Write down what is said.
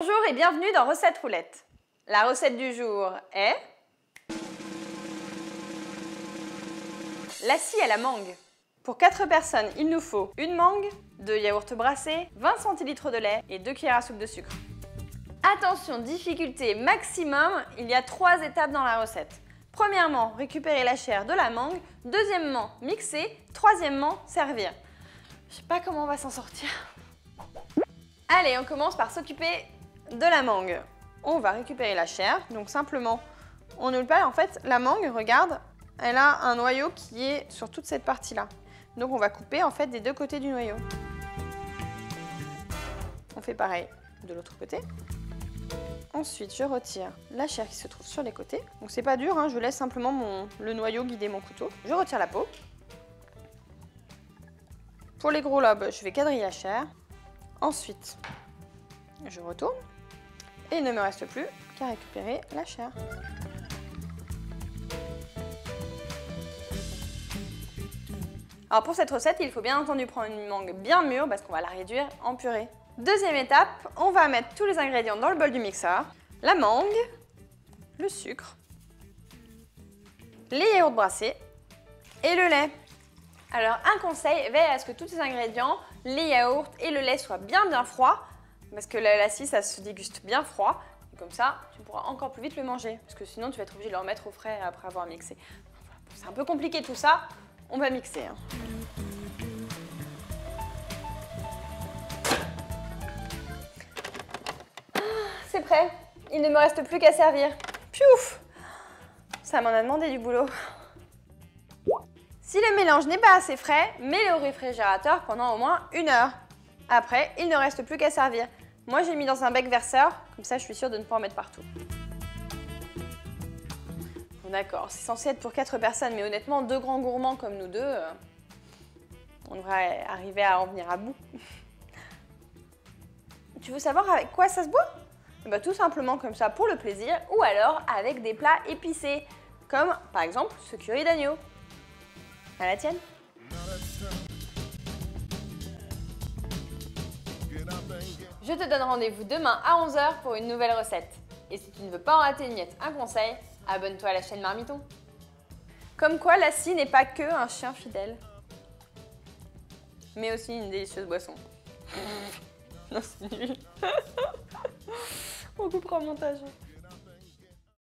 Bonjour et bienvenue dans Recette Roulette. La recette du jour est lassi à la mangue. Pour 4 personnes, il nous faut une mangue, 2 yaourts brassés, 20 centilitres de lait et 2 cuillères à soupe de sucre. Attention, difficulté maximum, il y a 3 étapes dans la recette. Premièrement, récupérer la chair de la mangue. Deuxièmement, mixer. Troisièmement, servir. Je sais pas comment on va s'en sortir. Allez, on commence par s'occuper de la mangue. On va récupérer la chair, donc simplement, on ne le pas. En fait, la mangue, regarde, elle a un noyau qui est sur toute cette partie-là. Donc on va couper en fait des deux côtés du noyau. On fait pareil de l'autre côté. Ensuite, je retire la chair qui se trouve sur les côtés. Donc c'est pas dur, hein, je laisse simplement le noyau guider mon couteau. Je retire la peau. Pour les gros lobes, je vais quadriller la chair. Ensuite, je retourne. Et il ne me reste plus qu'à récupérer la chair. Alors pour cette recette, il faut bien entendu prendre une mangue bien mûre parce qu'on va la réduire en purée. Deuxième étape, on va mettre tous les ingrédients dans le bol du mixeur. La mangue, le sucre, les yaourts brassés et le lait. Alors un conseil, veille à ce que tous ces ingrédients, les yaourts et le lait soient bien froids parce que la lassi, ça se déguste bien froid. Et comme ça, tu pourras encore plus vite le manger parce que sinon tu vas être obligé de le remettre au frais après avoir mixé. C'est un peu compliqué tout ça, on va mixer. C'est prêt, il ne me reste plus qu'à servir. Piouf! Ça m'en a demandé du boulot. Si le mélange n'est pas assez frais, mets-le au réfrigérateur pendant au moins 1 heure. Après, il ne reste plus qu'à servir. Moi, j'ai mis dans un bec verseur, comme ça je suis sûre de ne pas en mettre partout. Bon d'accord, c'est censé être pour 4 personnes, mais honnêtement, 2 grands gourmands comme nous deux, on devrait arriver à en venir à bout. Tu veux savoir avec quoi ça se boit? Bah, tout simplement comme ça pour le plaisir, ou alors avec des plats épicés, comme par exemple ce curry d'agneau. À la tienne. Je te donne rendez-vous demain à 11 h pour une nouvelle recette. Et si tu ne veux pas en rater une miette, un conseil, abonne-toi à la chaîne Marmiton. Comme quoi, lassi n'est pas que un chien fidèle, mais aussi une délicieuse boisson. Non, c'est nul. On coupera au montage.